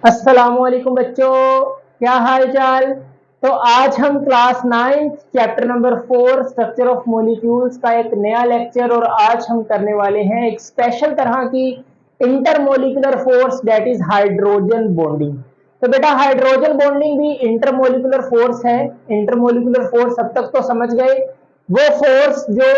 अस्सलामुअलैकुम बच्चों, क्या हाल चाल। तो आज हम class 9 chapter number 4 structure of molecules का एक नया लेक्चर और आज हम करने वाले हैं एक स्पेशल तरह की intermolecular force that is hydrogen bonding. तो बेटा हाइड्रोजन बॉन्डिंग भी इंटरमोलिकुलर फोर्स है। इंटरमोलिकुलर फोर्स अब तक तो समझ गए, वो फोर्स जो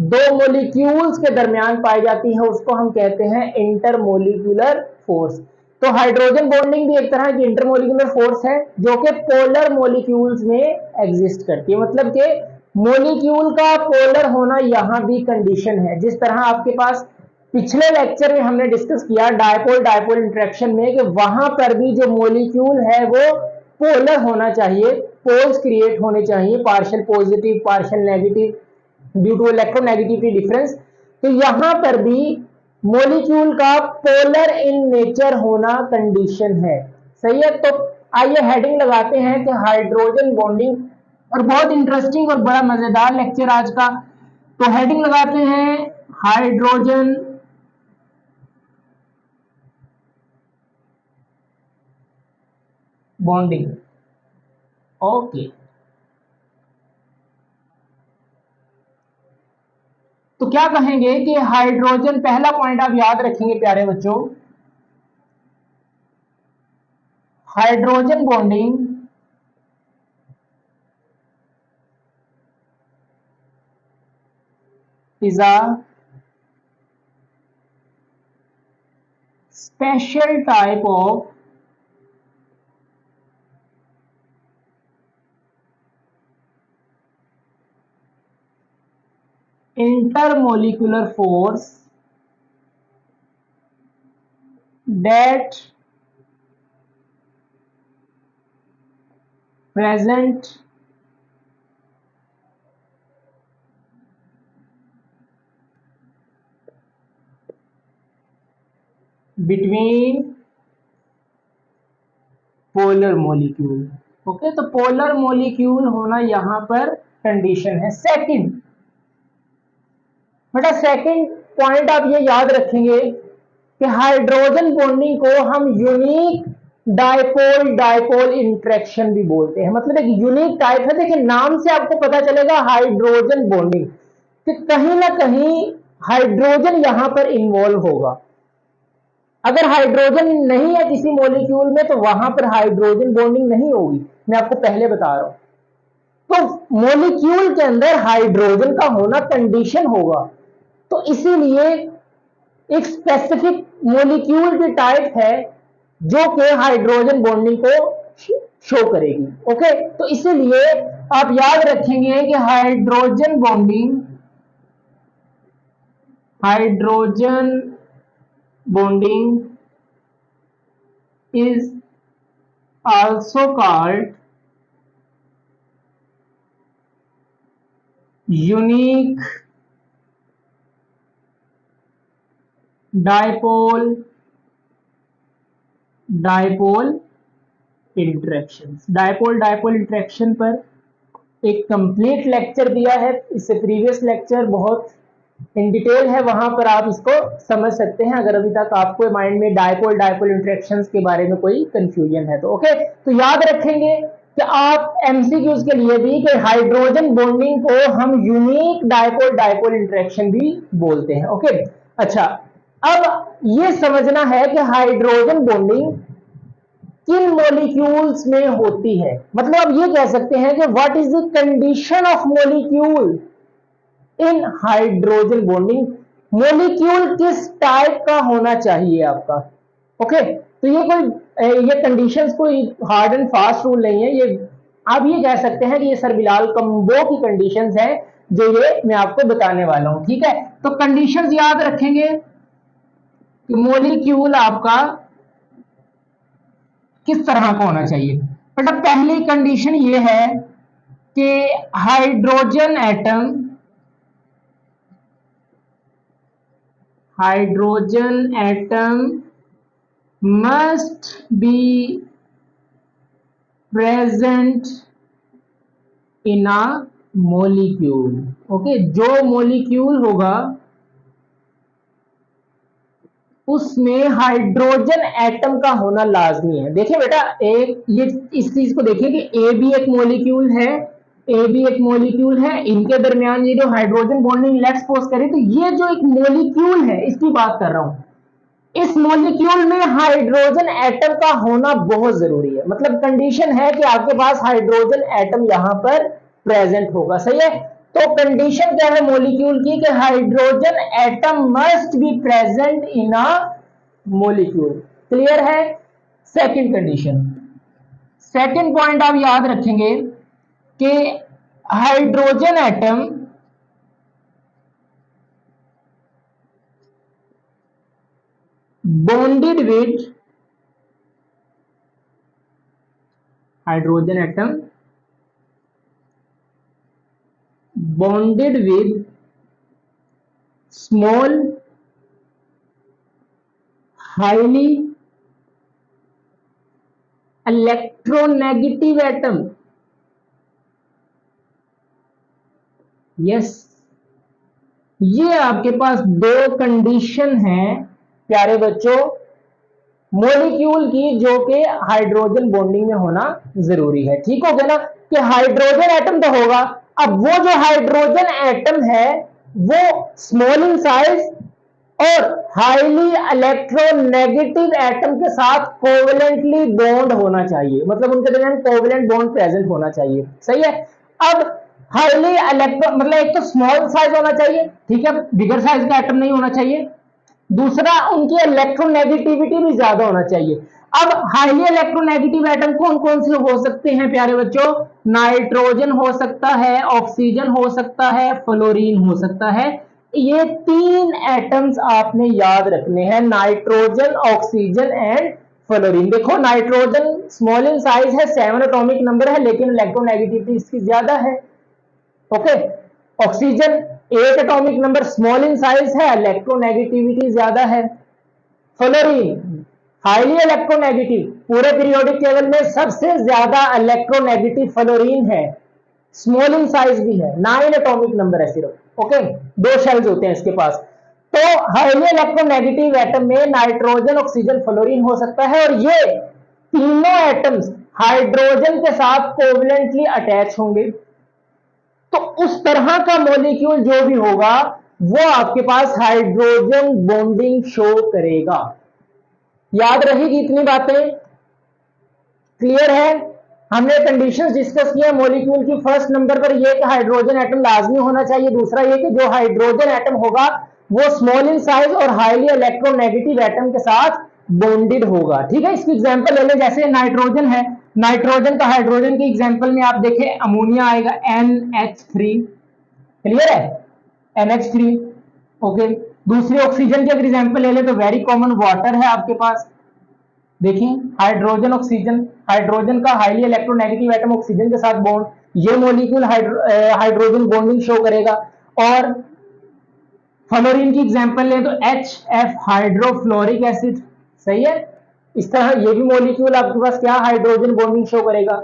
दो मोलिक्यूल्स के दरमियान पाई जाती है उसको हम कहते हैं इंटरमोलिकुलर फोर्स। तो हाइड्रोजन बॉन्डिंग भी एक तरह की इंटरमोलिकुलर फोर्स है जो कि पोलर मॉलिक्यूल्स में एग्जिस्ट करती है। मतलब कि मॉलिक्यूल का पोलर होना यहां भी कंडीशन है। जिस तरह आपके पास पिछले लेक्चर में हमने डिस्कस किया डायपोल डायपोल इंटरेक्शन में कि वहां पर भी जो मॉलिक्यूल है वो पोलर होना चाहिए, पोल्स क्रिएट होने चाहिए, partial positive partial negative due to electronegativity difference. तो यहां पर भी मॉलिक्यूल का पोलर इन नेचर होना कंडीशन है। सही है। तो आइए हेडिंग लगाते हैं कि हाइड्रोजन बॉन्डिंग, और बहुत इंटरेस्टिंग और बड़ा मजेदार लेक्चर आज का। तो हेडिंग लगाते हैं हाइड्रोजन बॉन्डिंग। ओके, तो क्या कहेंगे कि हाइड्रोजन, पहला पॉइंट आप याद रखेंगे प्यारे बच्चों, hydrogen bonding is a special type of intermolecular force that present between polar molecule. Okay, तो पोलर मॉलिक्यूल होना यहां पर कंडीशन है। सेकंड बेटा, सेकंड पॉइंट आप ये याद रखेंगे कि हाइड्रोजन बॉन्डिंग को हम यूनिक डायपोल डायपोल इंटरेक्शन भी बोलते हैं। मतलब एक यूनिक टाइप है। देखिए नाम से आपको पता चलेगा हाइड्रोजन बॉन्डिंग कि कहीं ना कहीं हाइड्रोजन यहां पर इन्वॉल्व होगा। अगर हाइड्रोजन नहीं है किसी मॉलिक्यूल में तो वहां पर हाइड्रोजन बॉन्डिंग नहीं होगी। मैं आपको पहले बता रहा हूं। तो मॉलिक्यूल के अंदर हाइड्रोजन का होना कंडीशन होगा। तो इसीलिए एक स्पेसिफिक मॉलिक्यूल की टाइप है जो कि हाइड्रोजन बॉन्डिंग को शो करेगी। ओके, तो इसीलिए आप याद रखेंगे कि hydrogen bonding is also called unique dipole dipole interaction. Dipole dipole interaction पर एक कंप्लीट लेक्चर दिया है। इससे प्रीवियस लेक्चर बहुत इन डिटेल है, वहां पर आप इसको समझ सकते हैं अगर अभी तक आपको माइंड में डायपोल डायपोल इंटरेक्शंस के बारे में कोई कंफ्यूजन है तो। ओके, तो याद रखेंगे कि आप एमसीक्यूज के लिए भी कि हाइड्रोजन बॉन्डिंग को हम यूनिक डायपोल डायपोल इंटरेक्शन भी बोलते हैं। ओके, अच्छा, अब ये समझना है कि हाइड्रोजन बॉन्डिंग किन मॉलिक्यूल्स में होती है। मतलब आप ये कह सकते हैं कि what is the condition of molecule in hydrogen bonding. Molecule किस टाइप का होना चाहिए आपका। ओके, तो ये कंडीशंस कोई हार्ड एंड फास्ट रूल नहीं है। ये आप ये कह सकते हैं कि ये सर बिलाल कंबो की कंडीशंस हैं जो ये मैं आपको बताने वाला हूं। ठीक है, तो कंडीशंस याद रखेंगे कि मॉलिक्यूल आपका किस तरह का होना चाहिए। बेटा पहली कंडीशन ये है कि hydrogen atom must be present in a molecule। Okay, जो मॉलिक्यूल होगा उसमें हाइड्रोजन एटम का होना लाजमी है। देखिए बेटा, एक ये इस चीज को देखिए कि ए भी एक मॉलिक्यूल है, ए भी एक मॉलिक्यूल है, इनके दरमियान ये जो हाइड्रोजन बॉन्डिंग, लेट्स सपोज करें तो ये जो एक मॉलिक्यूल है इसकी बात कर रहा हूं, इस मॉलिक्यूल में हाइड्रोजन एटम का होना बहुत जरूरी है। मतलब कंडीशन है कि आपके पास हाइड्रोजन एटम यहां पर प्रेजेंट होगा, सही है। तो कंडीशन क्या है मॉलिक्यूल की कि hydrogen atom must be present in a molecule. Clear है? सेकंड कंडीशन, सेकंड पॉइंट आप याद रखेंगे कि hydrogen atom bonded with, hydrogen atom bonded with small highly electronegative atom। Yes, ये आपके पास दो कंडीशन है प्यारे बच्चों मॉलिक्यूल की, जो कि हाइड्रोजन बॉन्डिंग में होना जरूरी है। ठीक हो गया ना कि हाइड्रोजन एटम तो होगा, अब वो जो हाइड्रोजन एटम है वो स्मॉल इन साइज और हाईली इलेक्ट्रोनेगेटिव एटम के साथ कोवेलेंटली बॉन्ड होना चाहिए, मतलब उनके दरमियान कोवेलेंट बॉन्ड प्रेजेंट होना चाहिए, सही है। अब हाईली इलेक्ट्रो मतलब एक तो स्मॉल साइज होना चाहिए, ठीक है, बिगर साइज का एटम नहीं होना चाहिए। दूसरा, उनकी इलेक्ट्रोनेगेटिविटी भी ज्यादा होना चाहिए। अब हाईली इलेक्ट्रोनेगेटिव एटम कौन कौन से हो सकते हैं प्यारे बच्चों? नाइट्रोजन हो सकता है, ऑक्सीजन हो सकता है, फ्लोरीन हो सकता है। ये तीन एटम्स आपने याद रखने हैं, नाइट्रोजन, ऑक्सीजन एंड फ्लोरीन। देखो नाइट्रोजन स्मॉल इन साइज है, 7 एटॉमिक नंबर है, लेकिन इलेक्ट्रोनेगेटिविटी इसकी ज्यादा है। Okay, oxygen 8 atomic number, small in size है, इलेक्ट्रोनेगेटिविटी ज्यादा है। फ्लोरीन हाईली इलेक्ट्रोनेगेटिव, पूरे पीरियोडिक टेबल में सबसे ज्यादा इलेक्ट्रोनेगेटिव फ्लोरीन है, स्मॉल इन साइज भी है, 9 एटॉमिक नंबर है सिर्फ। ओके, 2 शेल्स होते हैं इसके पास। तो हाईली इलेक्ट्रोनेगेटिव एटम में नाइट्रोजन, ऑक्सीजन, फ्लोरीन हो सकता है, और ये तीनों एटम्स हाइड्रोजन के साथ कोवलेंटली अटैच होंगे। तो उस तरह का मॉलिक्यूल जो भी होगा वो आपके पास हाइड्रोजन बॉन्डिंग शो करेगा। याद रहेगी इतनी बातें? क्लियर है? हमने कंडीशंस डिस्कस किए मॉलिक्यूल की। फर्स्ट नंबर पर यह कि हाइड्रोजन एटम लाजमी होना चाहिए। दूसरा यह कि जो हाइड्रोजन एटम होगा वो स्मॉल इन साइज और हाईली इलेक्ट्रोनेगेटिव एटम के साथ बॉन्डेड होगा। ठीक है, इसकी एग्जांपल ले लें, जैसे नाइट्रोजन है, नाइट्रोजन का हाइड्रोजन की एग्जांपल में आप देखें अमोनिया आएगा NH3। क्लियर है? NH3। ओके, दूसरी ऑक्सीजन की अगर एग्जांपल ले लें तो वेरी कॉमन वाटर है आपके पास। देखिए हाइड्रोजन, ऑक्सीजन, हाइड्रोजन का हाईली इलेक्ट्रोनेगेटिव एटम ऑक्सीजन के साथ बॉन्ड, ये मॉलिक्यूल हाइड्रोजन बॉन्डिंग शो करेगा। और फ्लोरीन की एग्जांपल लें तो HF हाइड्रोफ्लोरिक एसिड, सही है। इस तरह ये भी मॉलिक्यूल आपके पास क्या हाइड्रोजन बॉन्डिंग शो करेगा।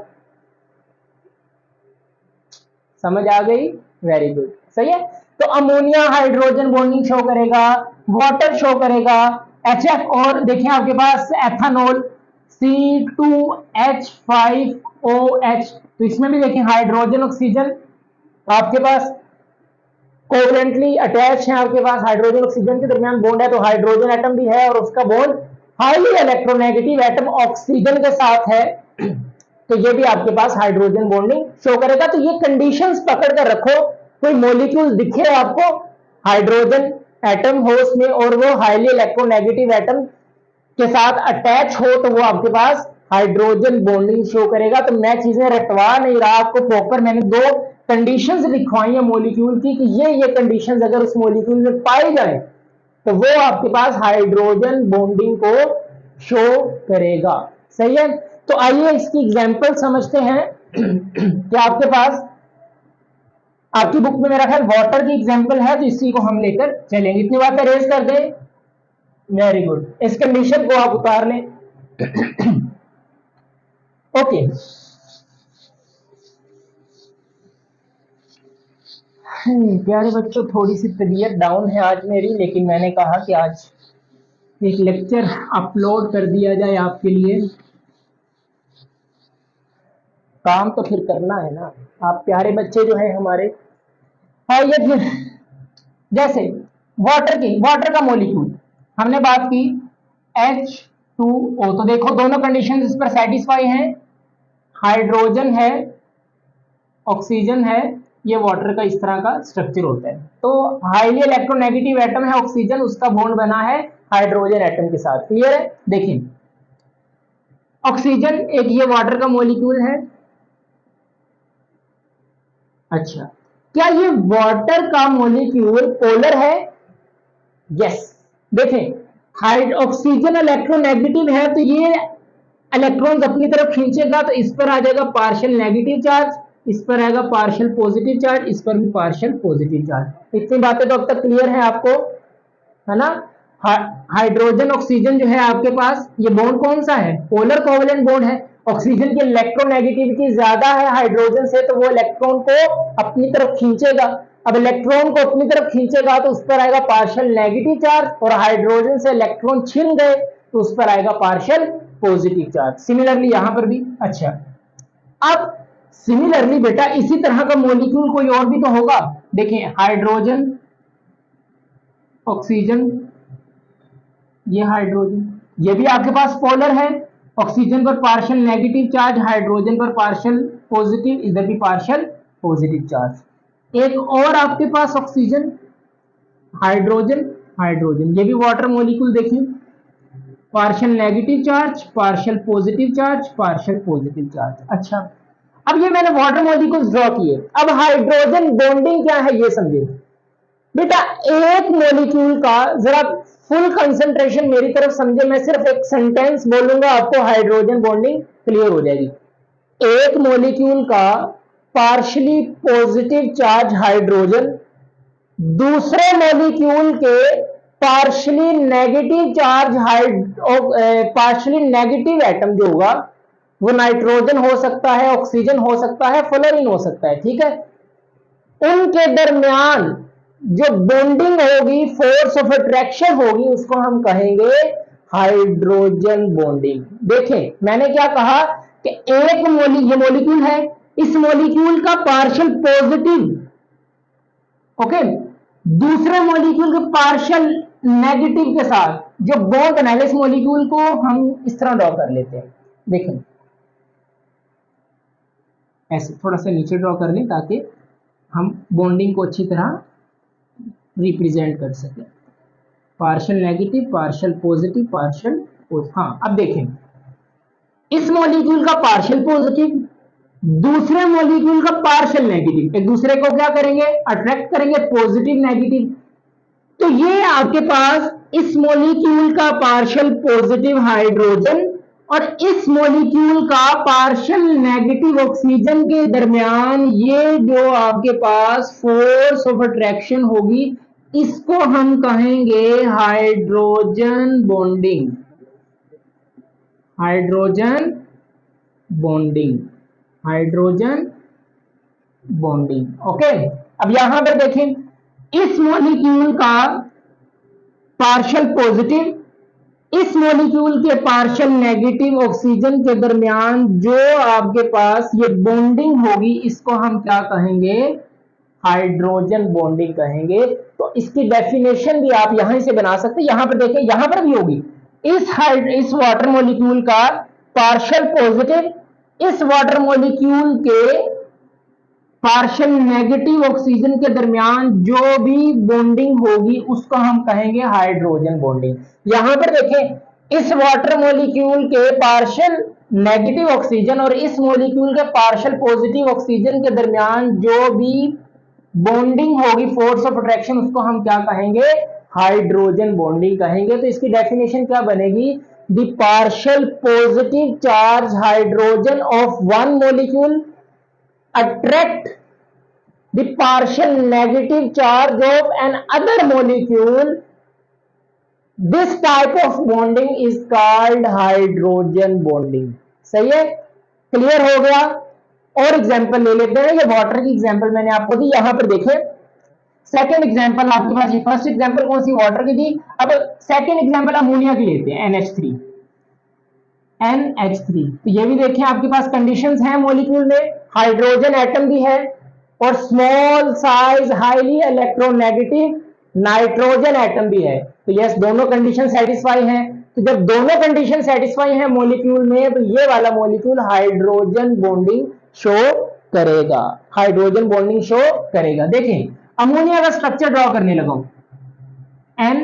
समझ आ गई? वेरी गुड, सही है। तो अमोनिया हाइड्रोजन बॉन्डिंग शो करेगा, वाटर शो करेगा, HF, और देखिए आपके पास एथानॉल C2H5OH, तो इसमें भी देखिए हाइड्रोजन, ऑक्सीजन आपके पास कोवलेंटली अटैच है, आपके पास हाइड्रोजन ऑक्सीजन के दरमियान बॉन्ड है, तो हाइड्रोजन एटम भी है और उसका bond highly electronegative atom oxygen के साथ है, तो ये भी आपके पास हाइड्रोजन बॉन्डिंग शो करेगा। तो ये कंडीशंस पकड़ कर रखो, कोई मॉलिक्यूल दिखे आपको हाइड्रोजन एटम हो उसमें और वो हाईली इलेक्ट्रोनेगेटिव एटम के साथ अटैच हो, तो वो आपके पास हाइड्रोजन बॉन्डिंग शो करेगा। तो मैं चीजें रटवा नहीं रहा, आपको प्रॉपर मैंने 2 कंडीशंस लिखवाई है मॉलिक्यूल की कि ये कंडीशंस अगर उस मॉलिक्यूल में पाई जाए तो वो आपके पास हाइड्रोजन बॉन्डिंग को शो करेगा, सही है। तो आइए इसकी एग्जांपल समझते हैं कि आपके पास आपकी बुक में मेरा ख्याल वाटर की एग्जांपल है, तो इसी को हम लेकर चलेंगे। इतनी बातें रेज कर दें, वेरी गुड। इस कंडीशन को आप उतार लें। ओके, प्यारे बच्चों, थोड़ी सी तबीयत डाउन है आज मेरी, लेकिन मैंने कहा कि आज एक लेक्चर अपलोड कर दिया जाए आपके लिए। काम तो फिर करना है ना, आप प्यारे बच्चे जो हैं हमारे। आइए फिर, जैसे वाटर का मॉलिक्यूल हमने बात की H2O, तो देखो दोनों कंडीशन इस पर सेटिस्फाई हैं, हाइड्रोजन है, ऑक्सीजन है, ये वाटर का इस तरह का स्ट्रक्चर होता है। तो हाईली इलेक्ट्रोनेगेटिव एटम है ऑक्सीजन, उसका बॉन्ड बना है हाइड्रोजन एटम के साथ। क्लियर है? देखिए ऑक्सीजन एक ये वाटर का मॉलिक्यूल है। अच्छा, क्या ये वाटर का मॉलिक्यूल पोलर है? यस। देखें ऑक्सीजन इलेक्ट्रोनेगेटिव है, तो ये इलेक्ट्रॉन्स अपनी तरफ खींचेगा, तो इस पर आ जाएगा पार्शियल नेगेटिव चार्ज, इस पर आएगा पार्शियल पॉजिटिव चार्ज, इस पर भी पार्शियल पॉजिटिव चार्ज। इतनी बातें तो अब तक क्लियर है आपको, है ना? हाइड्रोजन ऑक्सीजन जो है आपके पास, ये बॉन्ड कौन सा है? पोलर कोवेलेंट बॉन्ड है। ऑक्सीजन की इलेक्ट्रोनेगेटिविटी ज्यादा है हाइड्रोजन से, तो वो इलेक्ट्रॉन को अपनी तरफ खींचेगा। अब इलेक्ट्रॉन को अपनी तरफ खींचेगा तो उस पर आएगा पार्शियल नेगेटिव चार्ज, और हाइड्रोजन से इलेक्ट्रॉन छिन गए तो उस पर आएगा पार्शियल पॉजिटिव चार्ज। सिमिलरली यहां पर भी। अच्छा, अब सिमिलरली बेटा इसी तरह का मॉलिक्यूल कोई और भी तो होगा। देखिए हाइड्रोजन, ऑक्सीजन, ये हाइड्रोजन, ये भी आपके पास पोलर है। ऑक्सीजन पर पार्शियल नेगेटिव चार्ज, हाइड्रोजन पर पार्शियल पॉजिटिव, इधर भी पार्शियल पॉजिटिव चार्ज। एक और आपके पास ऑक्सीजन, हाइड्रोजन, हाइड्रोजन, ये भी वाटर मॉलिक्यूल। देखिए partial negative charge, partial positive charge, partial positive charge. अच्छा, अब ये मैंने वाटर मॉलिक्यूल्स ड्रॉ किए। अब हाइड्रोजन बॉन्डिंग क्या है ये समझे बेटा। एक मॉलिक्यूल का जरा फुल कंसंट्रेशन मेरी तरफ समझे, मैं सिर्फ एक सेंटेंस बोलूंगा, आपको हाइड्रोजन बॉन्डिंग क्लियर हो जाएगी। एक मॉलिक्यूल का पार्शियली पॉजिटिव चार्ज हाइड्रोजन, दूसरे मॉलिक्यूल के partially negative charge partially negative atom जो होगा वो नाइट्रोजन हो सकता है, ऑक्सीजन हो सकता है, फ्लोरीन हो सकता है। ठीक है, उनके दरमियान जो बॉन्डिंग होगी, फोर्स ऑफ अट्रैक्शन होगी, उसको हम कहेंगे हाइड्रोजन बॉन्डिंग। देखें मैंने क्या कहा कि एक ये मॉलिक्यूल है, इस मॉलिक्यूल का पार्शियल पॉजिटिव, ओके, दूसरे मॉलिक्यूल के पार्शियल नेगेटिव के साथ जो बॉन्ड बना है, इस मॉलिक्यूल को हम इस तरह ड्रॉ कर लेते हैं। देखें ऐसे थोड़ा सा नीचे ड्रॉ कर लें ताकि हम बॉन्डिंग को अच्छी तरह रिप्रेजेंट कर सके। Partial negative, partial positive, partial हाँ, अब देखें इस मॉलिक्यूल का पार्शियल पॉजिटिव, दूसरे मॉलिक्यूल का पार्शियल नेगेटिव, एक दूसरे को क्या करेंगे? अट्रैक्ट करेंगे, पॉजिटिव नेगेटिव। तो ये आपके पास इस मॉलिक्यूल का पार्शियल पॉजिटिव हाइड्रोजन और इस मॉलिक्यूल का पार्शियल नेगेटिव ऑक्सीजन के दरमियान ये जो आपके पास फोर्स ऑफ अट्रैक्शन होगी, इसको हम कहेंगे hydrogen bonding. Hydrogen bonding, hydrogen bonding. Okay, अब यहां पर देखें इस मॉलिक्यूल का पार्शियल पॉजिटिव, इस मॉलिक्यूल के पार्शियल नेगेटिव ऑक्सीजन के दरमियान जो आपके पास ये बॉन्डिंग होगी, इसको हम क्या कहेंगे? हाइड्रोजन बॉन्डिंग कहेंगे। तो इसकी डेफिनेशन भी आप यहां से बना सकते हैं। यहां पर देखें, यहां पर भी होगी इस वाटर मॉलिक्यूल का पार्शियल पॉजिटिव, इस वाटर मॉलिक्यूल के पार्शियल नेगेटिव ऑक्सीजन के दरमियान जो भी बॉन्डिंग होगी उसको हम कहेंगे हाइड्रोजन बॉन्डिंग। यहां पर देखें इस वाटर मॉलिक्यूल के पार्शियल नेगेटिव ऑक्सीजन और इस मॉलिक्यूल के पार्शियल पॉजिटिव ऑक्सीजन के दरमियान जो भी बॉन्डिंग होगी, फोर्स ऑफ अट्रैक्शन, उसको हम क्या कहेंगे? हाइड्रोजन बॉन्डिंग कहेंगे। तो इसकी डेफिनेशन क्या बनेगी? The partial positive charge hydrogen of one molecule attract the partial negative charge of another molecule. This type of bonding is called hydrogen bonding. सही है? क्लियर हो गया? और एग्जांपल ले लेते हैं। ये वाटर की एग्जांपल मैंने आपको दी। यहां पर देखें सेकेंड एग्जाम्पल आपके पास, ये फर्स्ट एग्जाम्पल कौन सी, वाटर की थी। अब सेकेंड एग्जाम्पल अमोनिया की लेते हैं, NH3। तो ये भी देखें आपके पास कंडीशंस हैं मॉलिक्यूल में, हाइड्रोजन एटम भी है और small size highly electronegative nitrogen atom भी है। तो यस, दोनों कंडीशन सेटिस्फाई हैं। तो जब दोनों कंडीशन सेटिस्फाई हैं मॉलिक्यूल में, तो ये वाला मॉलिक्यूल हाइड्रोजन बॉन्डिंग शो करेगा, हाइड्रोजन बॉन्डिंग शो करेगा। देखें अमोनिया का स्ट्रक्चर ड्रॉ करने लगा हूं, N,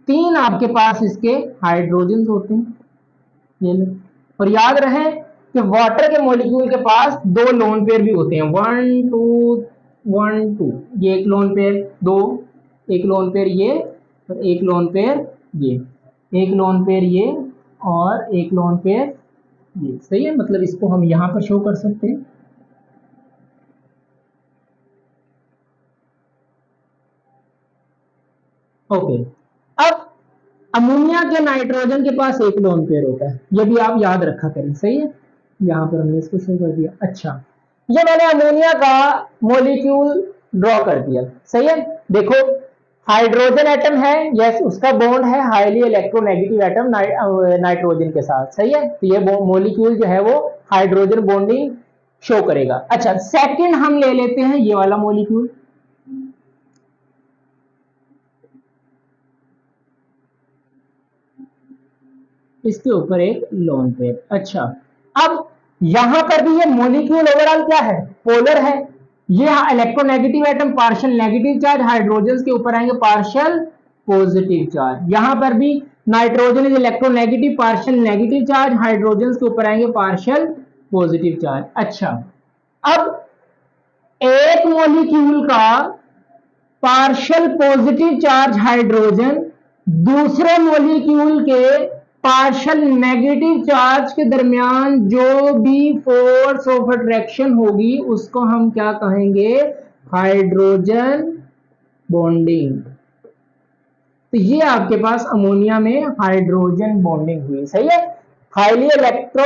3 आपके पास इसके हाइड्रोजन होते हैं, ये लो। और याद रहे कि वाटर के मॉलिक्यूल के पास 2 लोन पेयर भी होते हैं, 1 2 1 2, ये एक लोन पेयर, 2, एक लोन पेयर ये और एक लोन पेयर ये, एक लोन पेयर ये और एक लोन पेयर ये। सही है, मतलब इसको हम यहां पर शो कर सकते हैं। ओके, अब अमोनिया के नाइट्रोजन के पास एक लोन पेयर होता है, ये भी आप याद रखा करें। सही है, यहां पर हमने इसको शो कर दिया। अच्छा, ये मैंने अमोनिया का मॉलिक्यूल ड्रॉ कर दिया। सही है, देखो हाइड्रोजन एटम है, यस, उसका बॉन्ड है हाईली इलेक्ट्रोनेगेटिव एटम नाइट्रोजन के साथ। सही है, तो ये मॉलिक्यूल जो है वो हाइड्रोजन बॉन्डिंग शो करेगा। अच्छा, सेकंड हम ले लेते हैं ये वाला मॉलिक्यूल, इसके ऊपर एक लोन पेयर। अच्छा, अब यहां पर भी ये मॉलिक्यूल ओवरऑल क्या है, पोलर है। ये electronegative atom partial negative charge, hydrogen के ऊपर आएंगे पार्शियल पॉजिटिव चार्ज। यहां पर भी nitrogen is electronegative partial negative charge, hydrogen के ऊपर आएंगे पार्शियल पॉजिटिव चार्ज। अच्छा, अब एक मॉलिक्यूल का पार्शियल पॉजिटिव चार्ज हाइड्रोजन दूसरे मॉलिक्यूल के पार्शियल नेगेटिव चार्ज के दरमियान जो भी फोर्स ऑफ अट्रैक्शन होगी उसको हम क्या कहेंगे, हाइड्रोजन बॉन्डिंग। तो ये आपके पास अमोनिया में हाइड्रोजन बॉन्डिंग हुई। सही है, हाईली इलेक्ट्रो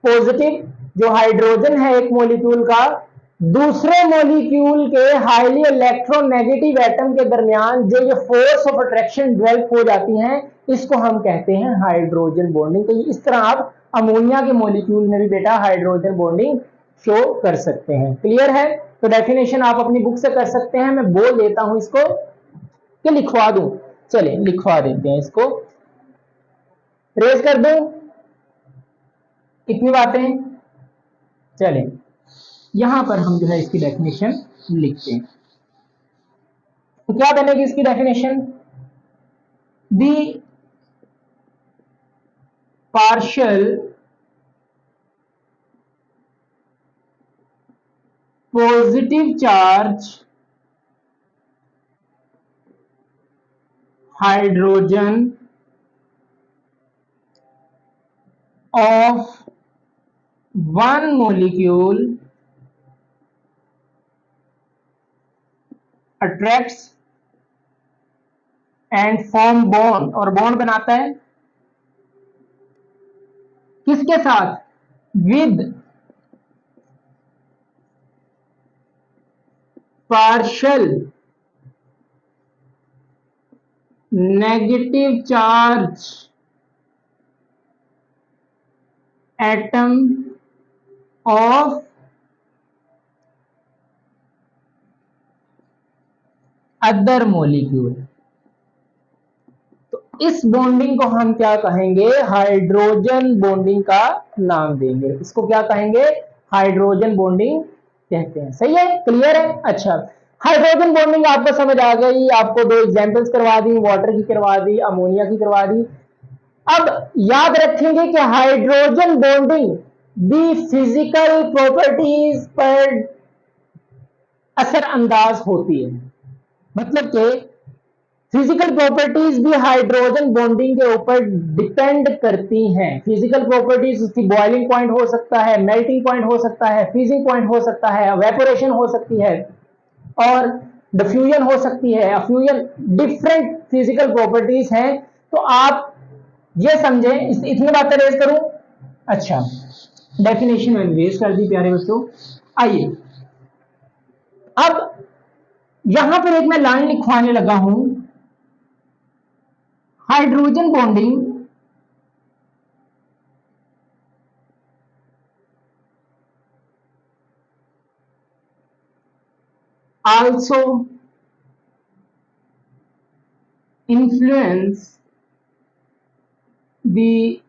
पॉजिटिव जो हाइड्रोजन है एक मॉलिक्यूल का, दूसरे मॉलिक्यूल के हाईली इलेक्ट्रोनेगेटिव एटम के दरमियान जो ये फोर्स ऑफ अट्रैक्शन डेवलप हो जाती हैं, इसको हम कहते हैं हाइड्रोजन बॉन्डिंग। तो इस तरह आप अमोनिया के मॉलिक्यूल में भी बेटा हाइड्रोजन बॉन्डिंग शो कर सकते हैं। क्लियर है, तो डेफिनेशन आप अपनी बुक से कर सकते हैं, मैं बोल देता हूं इसको कि लिखवा दूं। चलिए लिखवा देते हैं, इसको रेज कर दूं, कितनी बातें। चलें यहां पर हम जो है इसकी डेफिनेशन लिखते हैं। तो क्या बनेगी इसकी definition, the partial positive charge hydrogen of one molecule attracts and form bond, और बॉन्ड बनाता है किसके साथ, with partial negative charge atom of other molecule. तो इस बॉन्डिंग को हम क्या कहेंगे, हाइड्रोजन बॉन्डिंग का नाम देंगे। इसको क्या कहेंगे, हाइड्रोजन बॉन्डिंग कहते हैं। सही है, क्लियर है। अच्छा, हाइड्रोजन बॉन्डिंग आपको समझ आ गई, आपको 2 एग्जांपल्स करवा दी, वाटर की करवा दी, अमोनिया की करवा दी। अब याद रखेंगे कि हाइड्रोजन बॉन्डिंग दी फिजिकल प्रॉपर्टीज पर असर अंदाज होती है, मतलब कि फिजिकल प्रॉपर्टीज भी हाइड्रोजन बॉन्डिंग के ऊपर डिपेंड करती हैं। फिजिकल प्रॉपर्टीज उसकी बॉइलिंग पॉइंट हो सकता है, मेल्टिंग पॉइंट हो सकता है, फ्रीजिंग पॉइंट हो सकता है, एवेपोरेशन हो सकती है और डिफ्यूजन हो सकती है, अफ्यूजन, डिफरेंट फिजिकल प्रॉपर्टीज हैं। तो आप ये समझें, इतनी बातें रेज करूं। अच्छा, डेफिनेशन मैंने रेज कर दी प्यारे बच्चों। आइए अब यहां पर एक मैं लाइन लिखवाने लगा हूं, hydrogen bonding also influence the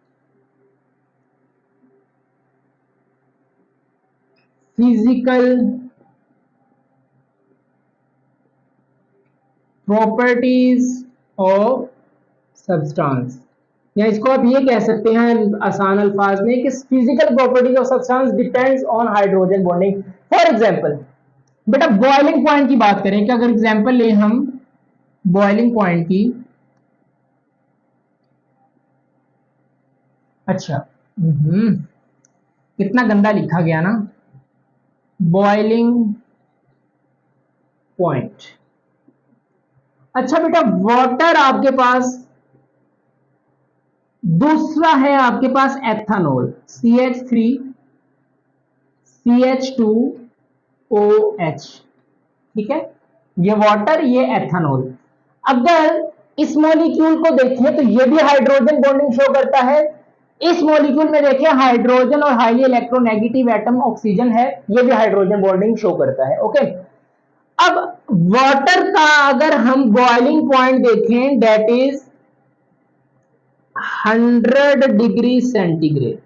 physical properties of substance, या इसको आप ये कह सकते हैं आसान अल्फाज में कि physical properties of substance depends on hydrogen bonding. For example बेटा बॉइलिंग पॉइंट की बात करें कि अगर एग्जांपल ले हम बॉइलिंग पॉइंट की, अच्छा कितना गंदा लिखा गया ना, बॉइलिंग पॉइंट। अच्छा बेटा वाटर आपके पास, दूसरा है आपके पास एथेनॉल CH3 CH2OH, ठीक है, ये वाटर ये एथेनॉल। अगर इस मॉलिक्यूल को देखें तो ये भी हाइड्रोजन बॉन्डिंग शो करता है। इस मॉलिक्यूल में देखें हाइड्रोजन और हाईली इलेक्ट्रोनेगेटिव एटम ऑक्सीजन है, ये भी हाइड्रोजन बॉन्डिंग शो करता है। ओके, अब वाटर का अगर हम बॉइलिंग पॉइंट देखें दैट इज 100 डिग्री सेंटीग्रेड,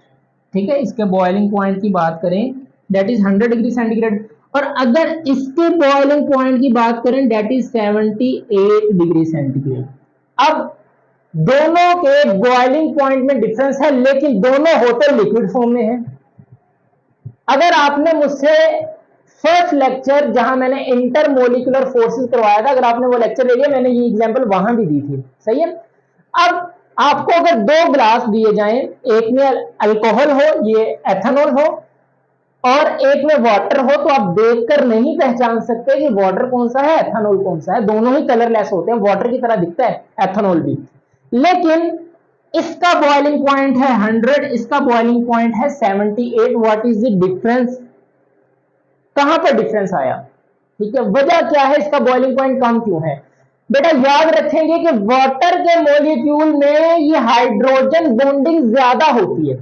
ठीक है, इसके बॉइलिंग पॉइंट की बात करें दैट इज 100 डिग्री सेंटीग्रेड, और अगर इसके बॉइलिंग पॉइंट की बात करें दैट इज 78 डिग्री सेंटीग्रेड। अब दोनों के बॉइलिंग पॉइंट में डिफरेंस है, लेकिन दोनों होते लिक्विड फॉर्म में है। अगर आपने मुझसे फर्स्ट लेक्चर जहां मैंने इंटरमोलिकुलर फोर्सेस करवाया था, अगर आपने वो लेक्चर ले लिया, मैंने ये एग्जांपल वहां भी दी थी, सही है। अब आपको अगर दो ग्लास दिए जाएं, एक में अल्कोहल हो, ये एथेनॉल हो, और एक में वाटर हो, तो आप देखकर नहीं पहचान सकते कि वाटर कौन सा है एथेनॉल कौन सा है। दोनों ही कलरलेस होते हैं, वाटर की तरह दिखता है एथेनॉल भी, लेकिन इसका बॉइलिंग पॉइंट है 100, इसका बॉइलिंग पॉइंट है 78। What is the difference? कहां पर डिफरेंस आया? ठीक है, वजह क्या है, इसका बॉइलिंग पॉइंट कम क्यों है? बेटा याद रखेंगे कि वाटर के मॉलिक्यूल में ये हाइड्रोजन बॉन्डिंग ज्यादा होती है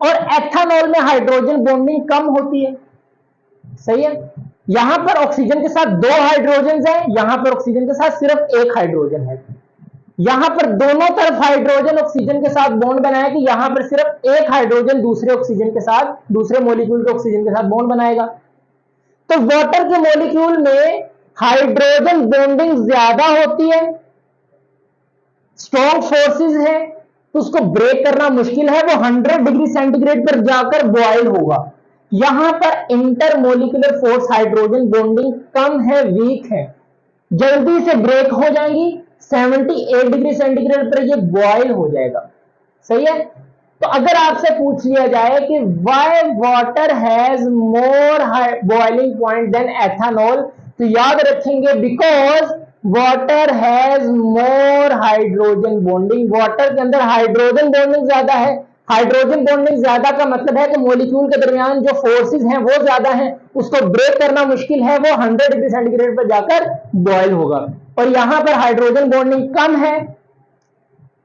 और एथेनॉल में हाइड्रोजन बॉन्डिंग कम होती है, सही है। यहां पर ऑक्सीजन के साथ दो हाइड्रोजन है, यहां पर ऑक्सीजन के साथ सिर्फ एक हाइड्रोजन है। यहां पर दोनों तरफ हाइड्रोजन ऑक्सीजन के साथ बॉन्ड बनाया कि यहां पर सिर्फ एक हाइड्रोजन दूसरे ऑक्सीजन के साथ, दूसरे मॉलिक्यूल के ऑक्सीजन के साथ बॉन्ड बनाएगा। तो वाटर के मॉलिक्यूल में हाइड्रोजन बॉन्डिंग ज्यादा होती है, स्ट्रॉन्ग फोर्सेस है, तो उसको ब्रेक करना मुश्किल है, वो 100 डिग्री सेंटीग्रेड पर जाकर बॉयल होगा। यहां पर इंटरमोलिकुलर फोर्स हाइड्रोजन बॉन्डिंग कम है, वीक है, जल्दी से ब्रेक हो जाएंगी, 78 डिग्री सेंटीग्रेड पर ये बॉयल हो जाएगा, सही है। तो अगर आपसे पूछ लिया जाए कि why water has more boiling point than ethanol, तो याद रखेंगे because water has more hydrogen bonding. Water के अंदर हाइड्रोजन बॉन्डिंग ज्यादा है। हाइड्रोजन बॉन्डिंग ज्यादा का मतलब है कि मॉलिक्यूल के दरमियान जो फोर्सेस हैं वो ज्यादा हैं, उसको ब्रेक करना मुश्किल है, वो 100 डिग्री सेंटीग्रेड पर जाकर बॉयल होगा। और यहां पर हाइड्रोजन बॉन्डिंग कम है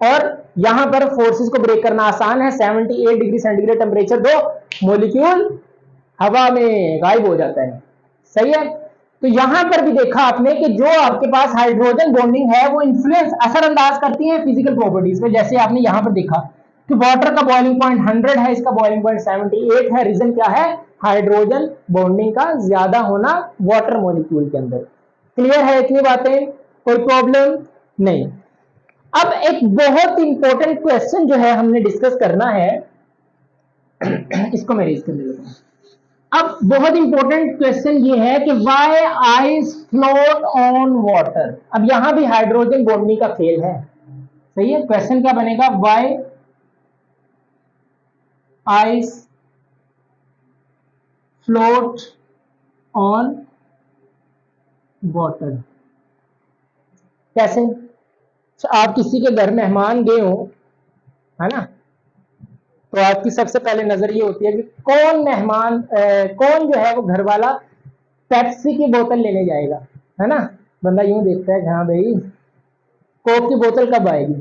और यहां पर फोर्सेस को ब्रेक करना आसान है। 78 डिग्री सेंटीग्रेड टेम्परेचर दो, मॉलिक्यूल हवा में गायब हो जाता है, सही है। तो यहां पर भी देखा आपने कि जो आपके पास हाइड्रोजन बॉन्डिंग है वो इन्फ्लुएंस असरअंदाज करती है फिजिकल प्रॉपर्टीज में। जैसे आपने यहां पर देखा कि वाटर का बॉइलिंग पॉइंट 100 है, इसका बॉइलिंग पॉइंट 78 है। रीजन क्या है? हाइड्रोजन बॉन्डिंग का ज्यादा होना वाटर मॉलिक्यूल के अंदर। क्लियर है इतनी बातें? कोई प्रॉब्लम नहीं। अब एक बहुत इंपॉर्टेंट क्वेश्चन जो है हमने डिस्कस करना है, इसको मैं रेज करने लगा। अब बहुत इंपॉर्टेंट क्वेश्चन ये है कि why ice float on water. अब यहां भी हाइड्रोजन बॉन्डिंग का खेल है, सही है। क्वेश्चन क्या बनेगा? Why ice float on water. कैसे? आप किसी के घर मेहमान गए हो, है ना, तो आपकी सबसे पहले नजर ये होती है कि कौन मेहमान कौन जो है वो घर वाला पेप्सी की बोतल लेने जाएगा, है ना, बंदा यूं देखता है हाँ भाई कोक की बोतल कब आएगी।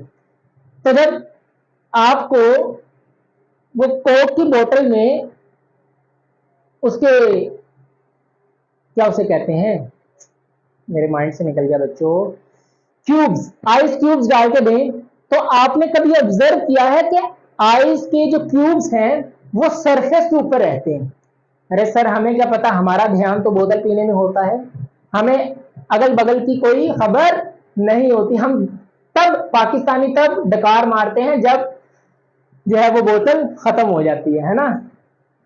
तो जब आपको वो कोक की बोतल में उसके क्या उसे कहते हैं, मेरे माइंड से निकल गया बच्चों, क्यूब्स, आइस क्यूब्स डाल के दें, तो आपने कभी ऑब्जर्व किया है कि आइस के जो क्यूब्स हैं वो सरफेस के ऊपर रहते हैं। अरे सर हमें क्या पता, हमारा ध्यान तो बोतल पीने में होता है, हमें अगल बगल की कोई खबर नहीं होती। हम तब पाकिस्तानी तब डकार मारते हैं जब जो है वो बोतल खत्म हो जाती है ना।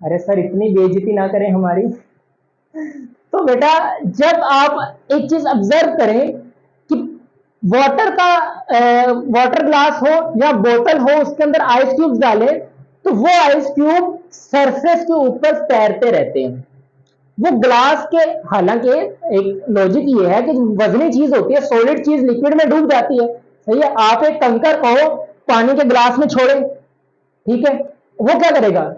अरे सर इतनी बेइज्जती ना करें हमारी। तो बेटा जब आप एक चीज ऑब्जर्व करें कि वाटर का वाटर ग्लास हो या बोतल हो, उसके अंदर आइस क्यूब्स डालें, तो वो आइस क्यूब सरफेस के ऊपर तैरते रहते हैं। वो ग्लास के, हालांकि एक लॉजिक ये है कि वजनी चीज होती है, सॉलिड चीज लिक्विड में डूब जाती है, सही है। आप एक कंकर को पानी के ग्लास में छोड़ें, ठीक है, वो क्या करेगा,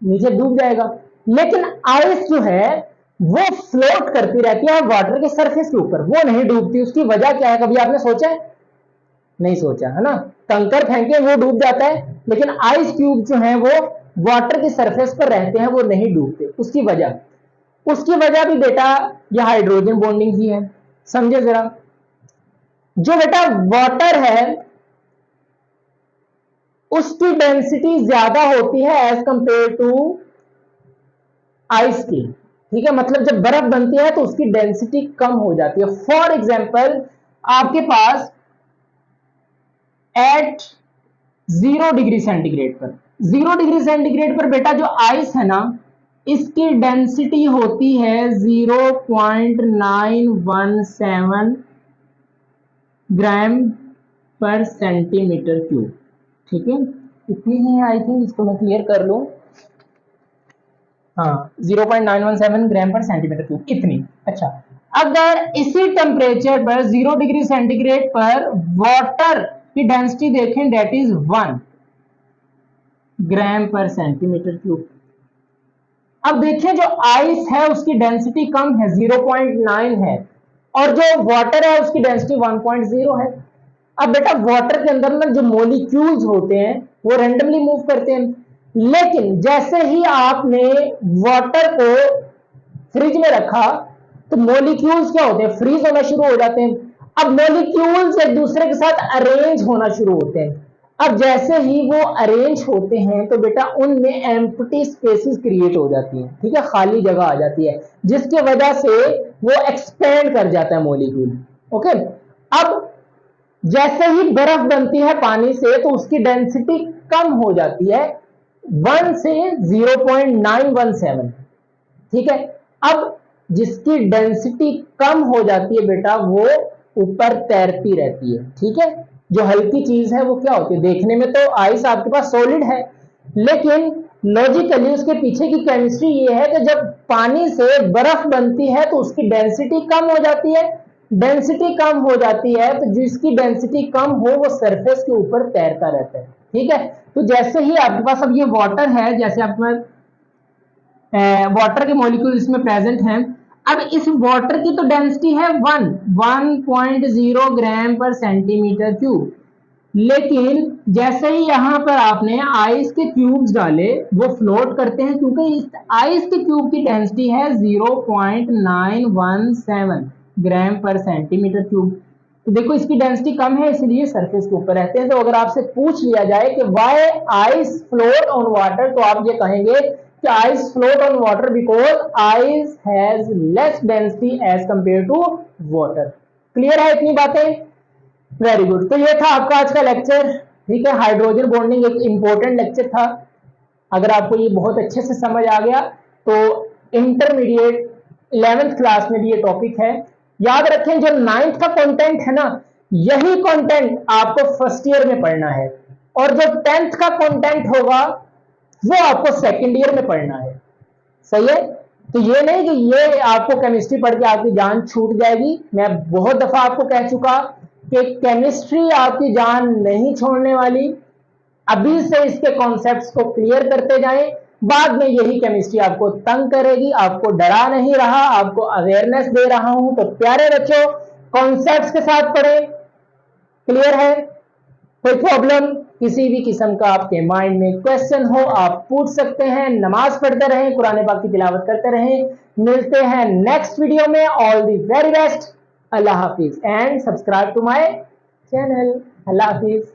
नीचे डूब जाएगा। लेकिन आइस जो है वो फ्लोट करती रहती है वाटर के सरफेस के ऊपर, वो नहीं डूबती। उसकी वजह क्या है, कभी आपने सोचा है? नहीं सोचा, है ना। कंकर फेंके वो डूब जाता है, लेकिन आइस क्यूब जो है वो वाटर के सरफेस पर रहते हैं, वो नहीं डूबते। उसकी वजह भी बेटा यह हाइड्रोजन बॉन्डिंग ही है। समझे जरा, जो बेटा वाटर है उसकी डेंसिटी ज्यादा होती है एज कंपेयर टू आइस की, ठीक है। मतलब जब बर्फ बनती है तो उसकी डेंसिटी कम हो जाती है। फॉर एग्जाम्पल आपके पास एट 0 डिग्री सेंटीग्रेड पर, 0 डिग्री सेंटीग्रेड पर बेटा जो आइस है ना, इसकी डेंसिटी होती है 0.917 ग्राम पर सेंटीमीटर क्यूब, ठीक है। इतनी ही आई थिंक, इसको मैं क्लियर कर लूं, हाँ 0.917 ग्राम पर सेंटीमीटर क्यूब, इतनी। अच्छा, अगर इसी टेम्परेचर पर 0 डिग्री सेंटीग्रेड पर वाटर की डेंसिटी देखें, डेट इज 1 ग्राम पर सेंटीमीटर क्यूब। अब देखिए जो आइस है उसकी डेंसिटी कम है, 0.9 है, और जो वाटर है उसकी डेंसिटी 1.0 है। अब बेटा वाटर के अंदर ना जो मॉलिक्यूल्स होते हैं वो रेंडमली मूव करते हैं, लेकिन जैसे ही आपने वाटर को फ्रिज में रखा तो मॉलिक्यूल्स क्या होते हैं, फ्रीज होना शुरू हो जाते हैं। अब मॉलिक्यूल्स एक दूसरे के साथ अरेंज होना शुरू होते हैं। अब जैसे ही वो अरेंज होते हैं तो बेटा उनमें एम्प्टी स्पेसेस क्रिएट हो जाती हैं, ठीक है, खाली जगह आ जाती है, जिसकी वजह से वो एक्सपेंड कर जाता है मॉलिक्यूल। ओके, अब जैसे ही बर्फ बनती है पानी से तो उसकी डेंसिटी कम हो जाती है 1 से 0.917, ठीक है। अब जिसकी डेंसिटी कम हो जाती है बेटा वो ऊपर तैरती रहती है, ठीक है। जो हल्की चीज है वो क्या होती है, देखने में तो आइस आपके पास सॉलिड है, लेकिन लॉजिकली उसके पीछे की केमिस्ट्री ये है कि जब पानी से बर्फ बनती है तो उसकी डेंसिटी कम हो जाती है। डेंसिटी कम हो जाती है तो जिसकी डेंसिटी कम हो वो सरफेस के ऊपर तैरता रहता है, ठीक है। तो जैसे ही आपके पास अब ये वाटर है, जैसे आपके पास वाटर के मॉलिक्यूल इसमें प्रेजेंट हैं, अब इस वाटर की तो डेंसिटी है 1.0 ग्राम पर सेंटीमीटर क्यूब, लेकिन जैसे ही यहां पर आपने आइस के क्यूब्स डाले वो फ्लोट करते हैं, क्योंकि इस आइस के क्यूब की डेंसिटी है 0.917 ग्राम पर सेंटीमीटर क्यूब। तो देखो इसकी डेंसिटी कम है इसलिए सरफेस के ऊपर रहते हैं। तो अगर आपसे पूछ लिया जाए कि why ice float on water, तो आप ये कहेंगे कि ice float on water because ice has less density as compare to water. Clear है इतनी बातें? Very good. तो ये था आपका आज का लेक्चर, ठीक है। हाइड्रोजन बॉन्डिंग एक इंपॉर्टेंट लेक्चर था। अगर आपको ये बहुत अच्छे से समझ आ गया तो इंटरमीडिएट 11th क्लास में भी ये टॉपिक है। याद रखें जो 9th का कंटेंट है ना, यही कंटेंट आपको फर्स्ट ईयर में पढ़ना है, और जो 10th का कंटेंट होगा वो आपको सेकेंड ईयर में पढ़ना है, सही है। तो ये नहीं कि ये आपको केमिस्ट्री पढ़ के आपकी जान छूट जाएगी। मैं बहुत दफा आपको कह चुका कि केमिस्ट्री आपकी जान नहीं छोड़ने वाली। अभी से इसके कॉन्सेप्ट्स को क्लियर करते जाएं, बाद में यही केमिस्ट्री आपको तंग करेगी। आपको डरा नहीं रहा, आपको अवेयरनेस दे रहा हूं। तो प्यारे बच्चों, कॉन्सेप्ट्स के साथ पढ़े। क्लियर है? कोई प्रॉब्लम, किसी भी किस्म का आपके माइंड में क्वेश्चन हो आप पूछ सकते हैं। नमाज पढ़ते रहें, कुरान पाक की तिलावत करते रहें। मिलते हैं नेक्स्ट वीडियो में। All the very best. अल्लाह हाफिज and subscribe to my channel. अल्लाह हाफिज।